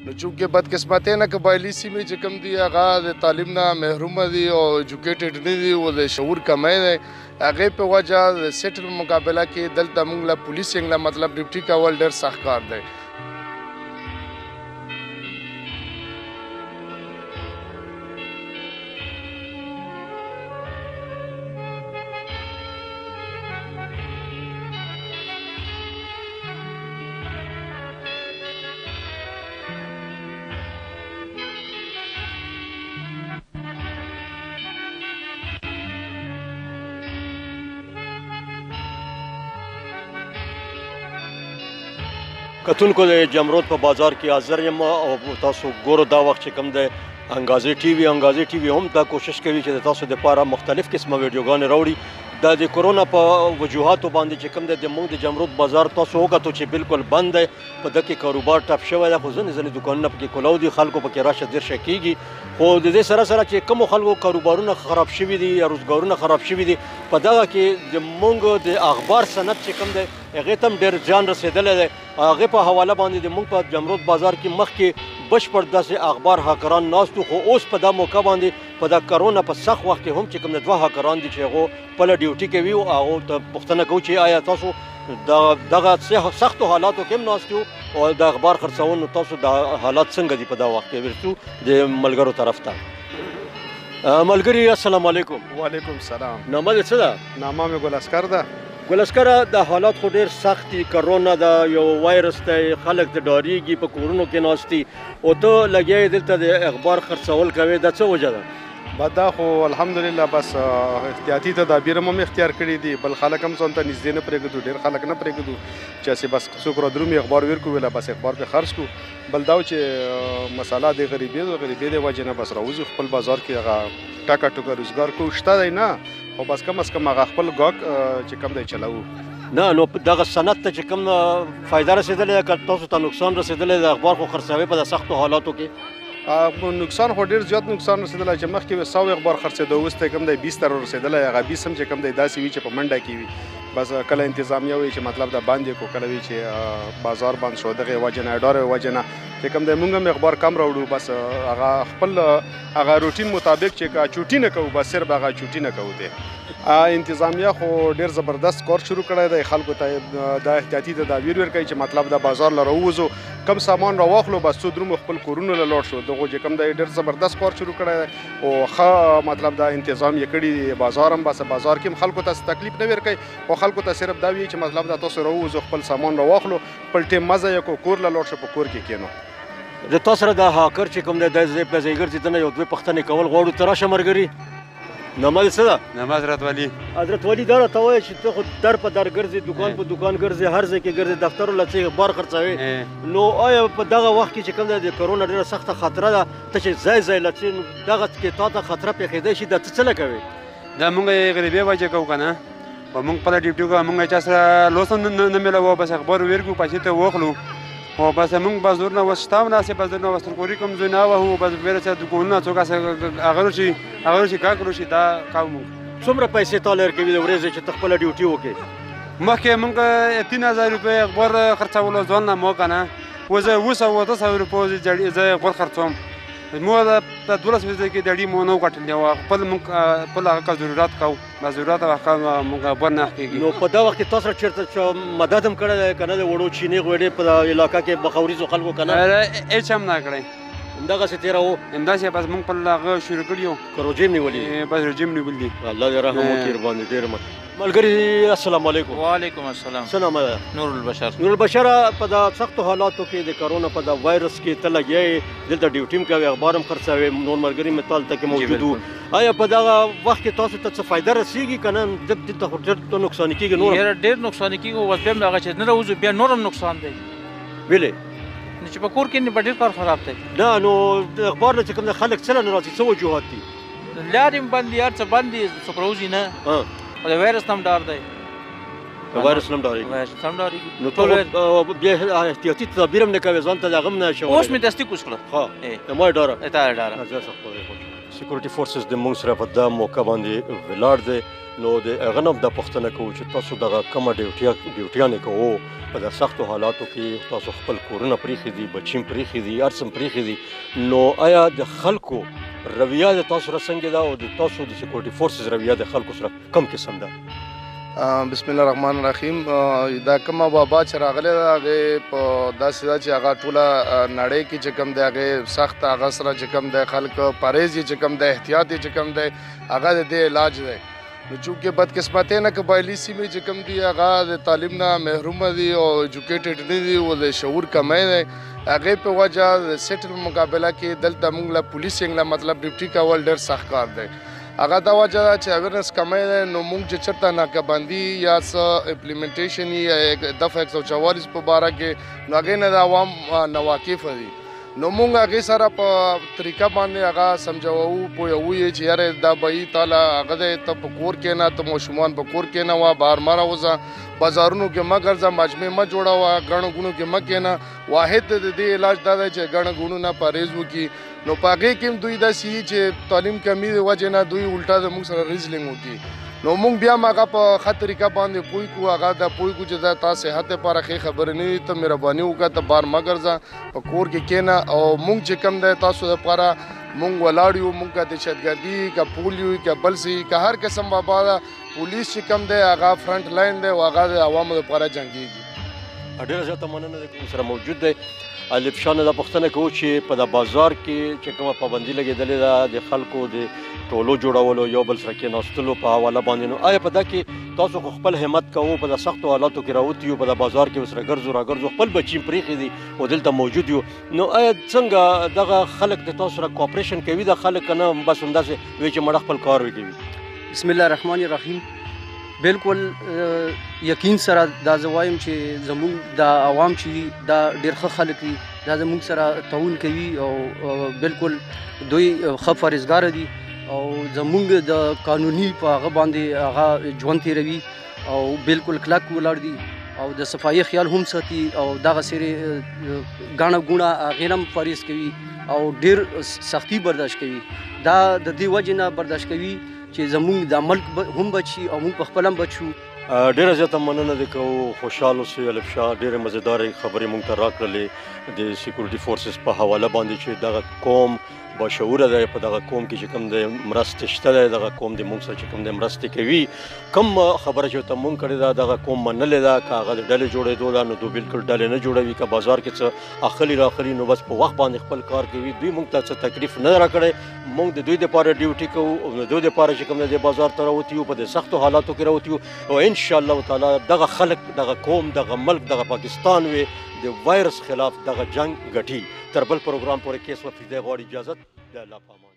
نو چونکې بدقسمتۍ نه قبایلي سیمې چې کوم دي هغه د تعلیم نه محرومه دي او ایجوکیټډ نه دي او د شعور کمی دی هغې په وجه د سیټ په مقابله کې دلته موږ له پولیسینګ له مطلب ډیوټي کول ډېر سخت کار دی. کتونکو د جمرود په بازار کې حاضر یم او تاسو ګورو دا وخت چې کوم دی انګازې ټي وي هم دا کوشش کوي چې د تاسو دپاره مختلف قسمه ویډیوګانې راوړي. دا د کرونا په وجوهاتو باندې چې کوم دی د موږ د جمرود بازار تاسو وکتو چې بالکل بند دی، په ده کې کاروبار ټپ شوی دی، خو ځینې دوکانونه پکې کلاو دي، خلکو پکې راشه درشه کېږي. خو د دې سره سره چې کومو خلکو کاروبارونه خراب شوي دي یا روزګارونه خراب شوي دي، په دغه کې د موږ د اخبار صنعت چې کوم دی هغې ته هم ډېر زیان رسېدلی دی. هغې په حواله باندې د موږ په جمرود بازار کې مخکې بشپړ داسې اخبار هاکران ناست وو، خو اوس په دا موقع باندې په دا کرونا په سخت وخت کې هم چې کوم د دوه هاکران دي چې هغو خپله ډیوټي کوي او هغو ته پوښتنه کوو چې آیا تاسو دغه سختو حالاتو کې هم ناست یو او د اخبار خرڅونو تاسو د حالات څنګه دي په دا وخت کې ورسو د ملګرو طرف ته. ملګري السلام علیکم. وعلیکم السلام. نامه دې څه ده؟ نامه مې ګل اسکر ده. ګل اسکره د حالات خو ډېر سخت دي، کرونا ده، یو وایرس دی، خلک ته ډارېږي، په کورونو کې ناست دي او ته لګیا یې دلته د اخبار خرڅول کوې، دا څه وجه ده؟ دا خو الحمدلله بس احتیاطي تدابیر هم اختیار کړي دي، بل خلک هم ځان ته نږدې نه پرېږدو، ډېر خلک نه پرېږدو چې هسې بس څوک رادرومي اخبار ورکړو ویله بس اخبار پرې خرڅ کړو. بل دا و چې مسله د غریبۍ د وجې نه بس راوځو خپل بازار کې هغه ټکه ټوکه روزګار کوو، شته دی نه خو بس کم از کم هغه خپل ګاک چې کم دی چلوو. نه نو دغه صنعت ته چې کوم فایده رسېدلې ده که تاسو ته نقصان رسېدلی د اخبار خو خرڅوئ په د سختو حالاتو کې؟ نقصان خو ډېر زیات نقصان رسېدلی چې مخکې 100 اخبار خرڅېده، اوس ته کوم دی 20 تر رسېدلی، هغه 20 هم چې کوم دی داسې وي چې په منډه کې وي، بس کله انتظامیه وي چې مطلب دا بند یې کړو، کله وي چې بازار بند شو دغې وجې نه ډارې وجې نه چې کوم دی موږ هم اخبار کم راوړو، بس هغه خپل هغه روټین مطابق چې که چوټي نه کوو بس صرف هغه چوټي نه کوو دی. انتظامیه خو ډېر زبردست کار شروع کړی دی، خلکو ته دا احتیاطي تدابیر ورکوي چې مطلب د بازار له راووځو کم سامان راواخلو بس څو درومو خپل کورونو له لاړ شو. دغو چې کوم دی ډېر زبردست کار شروع کړی دی او ښه مطلب دا انتظام یې کړي دی. بازار هم بس بازار کې هم خلکو ته تکلیف نه ورکوي خو خلکو ته صرف دا وایي چې مطلب دا تاسو راووځو خپل سامان راواخلو، خپل ټیم مزه یې کړو، کور له لاړ شو، په کور کې کښېنو. د تا سره دا هاکر چې کوم دی دا ځای په ځای ګرځي، ته نه یو دوې پوښتنې کول غواړو. ته راشه ملګري. نامه دې څه ده؟ نامه حضرت ولي. حضرت ولي دا راته وایه چې ته خو در په در ګرځې، دکان په دکان ګرځې، هر ځای کې ګرځې، دفترو له څه اخبار خرڅوې، نو آیا په دغه وخت کې چې کوم دی د کرونا ډېره سخته خطره ده، ته چې ځای ځای له څه دغه کې تا ته خطره پېښېدی شي، دا ته څه کوې؟ دا مونږ یې غریبۍ وجه کوو که نه، په مونږ خپله ډیوټي کوو، مونږ چا سره لوس هم نه میلاوه، بس اخبار ورکړو، پیسې ته واخلو او بس مونږ بازارونه اوس شته هم ناسې بازارونه اوس ترکوري کوم ځای نه وهو، بس بېرته څه دوکانونه څوک هغه روشي کار کړو دا کوو مونږ. څومره پیسې تا لر کوي د ورځې چې ته خپله ډیوټي وکړې؟ مخکې مونږ 3000 روپۍ اخبار خرڅولو ځان نه ما که نه، اوس 200 روپۍ زه اخبار خرڅوم، مو د 12 ورځې کې ډېرې مو نه وګټلې او خپل هغه ضرورت کوو، بس ضرورت هغه مونږ اخبار نه اخلېږي. نو په دا وخت کې تاسو سره چېرته مدد هم کړی دی که نه د وړو چینې غوړې په علاقه کې بخوریزو خلکو که نه؟ هېڅ هم نه کړی، همدغسې تېروو، همداسې بس مونږ خپل هغه شروع کړي یو، که رژیم نیولي؟ بس رژیم نیولي دي. الله دې رحم وکړي ورباندې. ډېر ملګري السلام علیکم. وعلیکم السلام. څه نامه ده؟ نورالبشر. نورالبشره، په دا سختو حالاتو کې د کرونا په دا وایرس کې ته لګیا یې، دلته ډیوټي هم کوې، اخبار هم خرڅوې، نور ملګري مې تا هلته کې موجود وو، آیا په دغه وخت کې تاسو ته څه فایده رسېږي که نه دلته خو ډېر نقصاني کېږي؟ نور ډېر نقصاني کېږي، اوس بیا هم هغه چې نه راوځو بیا نور هم نقصان دی. ولې؟ چې په کور کې به ډېر کار خراب دی. نه نو د اخبار نه چې کوم دی خلک څه نه راځي، څه وجوهات دي؟ لارې هم بند دي، هر څه بند دي، څوک راوځي نه، او د وایرس نه هم ډار دی. د وایرس نه ډارېږي وایرس هم ډارېږي نو ته بیا احتیاطي تدابیر هم نه کوې ځان ته د هغه هم نه شولی اوس مې تصدیق وکړه ښه ما یې ډاره تا یې ډاره سیکورټي فورسز د موږ سره په دا موقع باندې ولاړ دی نو د هغه نه هم دا پوښتنه کوو چې تاسو دغه کومه ډیوټیانې کوو په د سختو حالاتو کې تاسو خپل کورونه پرېښي دي بچي هم پرېښي دي هر څه هم پرېښي دي نو آیا د خلکو رویه د تاسو سره څنګه ده او د تاسو د سیکورټي فورسز رویه د خلکو سره کوم قسم ده بسم الله الرحمن الرحیم دا کومه وبا چې راغلی ده هغې په داسې ده چې هغه ټوله نړۍ کې چې کوم دی هغې سخت هغه سره چې کوم دی خلک پرهیز یې چې کوم دی احتیاط یې چې کوم دی هغه د دې علاج دی نو چونکې بدقسمتۍ نه قبایلي سیمې چې کوم دي هغه د تعلیم نه محرومه دي او ایجوکیټډ نه دي او د شعور کمی دی هغې په وجه د سیټ په مقابله کې دلته موږ له پولیسینګ له مطلب ډیوټي کول ډېر سخت کار دی هغه دا وجه ده چې اویرنس کمی دی نو موږ چې چېرته ناکهبندي یا څه امپلیمنټیشن یا دفعه 144 په باره کې نو هغې نه د عوام ناواقفه دي نو موږ هغې سره په طریقه باندې هغه سمجوو پوهوو یې چې یاره دا به تاله هغه دی ته په کور کښېنه ته ماشومان په کور کښېنه وه بهر مه راوځه بازارونو کې مه ګرځه مجمع مه جوړوه ګڼو ګوڼو کې مه کښېنه واحد د دې علاج دا دی چې ګڼو ګوڼو نه پرهیز وکړي نو په هغې کې هم دوی داسې چې تعلیم کمي د وجې نه دوی الټا د موږ سره ریزلینګ وکړي نو موږ بیا هم هغه په ښه طریقه باندې پوه کړو هغه دا پوه کړو چې دا تا صحت لپاره ښې خبرې نه دي ته مهرباني وکړه ته بار مه ګرځه په کور کې کښېنه او موږ چې کوم دی تاسو لپاره موږ ولاړ یو موږ که دهشتګردي که پولیو که بل څه که هر قسم وبا ده پولیس چې کوم دی هغه فرنټ لاین دی او هغه د عوامو لپاره جنګېږي ډېره زیاته مننه ده کوم سره موجود دی الف شاه نه دا پوښتنه کوو چې په د بازار کې چې کومه پابندي لګېدلې ده د خلکو د ټولو جوړولو یو بل سره کېناستلو په حواله باندې نو آیا په دا کې تاسو خو خپل همت کوو په د سختو حالاتو کې راوتي یو په د بازار کې ورسره ګرځو راګرځو خپل بچي پرېښي دي او دلته موجود یو نو آیا څنګه دغه خلک د تاسو سره کوآپریشن کوي د خلک که نه بس همداسې وایي چې مړه خپل کار وکوي بسم الله الرحمن الرحیم بالکل یقین سره دا زه وایم چې زموږ د عوام چې دا ډېر ښه خلک دي دا زموږ سره تعاون کوي او بالکل دوی ښه فارزګاره دي او زموږ د قانوني په هغه باندې هغه ژوند تېروي او بالکل کلک ولاړ دي او د صفایي خیال هم ساتي او دغه سیرې ګاڼه ګوڼه هغې هم فارز کوي او ډېر سختي برداشت کوي دا د دې وجې نه برداشت کوي چې زموږ د ملک هم بچي او موږ په خپل هم بچو ډېره زیاته مننه ده کوو خوشحال اوسئ الف شاه ډېرې مزیدارې خبرې موږ ته راکړلې د سیکورټي فورسز په حواله باندې چې دغه قوم باشعوره دی په دغه قوم کې چې کوم دی مرستې شته دی دغه قوم د موږ سره چې کوم دی مرستې کوي کوم خبره چې ورته موږ کړې ده دغه قوم منلې ده که هغه د ډلې جوړېدو ده نو دوی بالکل ډلې نه جوړوي که بازار کې څه اخلي راخلي نو بس په وخت باندې خپل کار کوي دوی موږ ته څه تکلیف نه ده راکړی موږ د دوی دپاره ډیوټي کوو او د دوی دپاره چې کوم دی بازار ته راوتي یو په د سختو حالاتو کې راوتي یو او انشاءالله تعالی دغه خلک دغه قوم دغه ملک دغه پاکستان وي د وایرس خلاف دغه جنگ ګټي تر بل پروګرام پورې کیس وفیده غواړي اجازت د الله پامان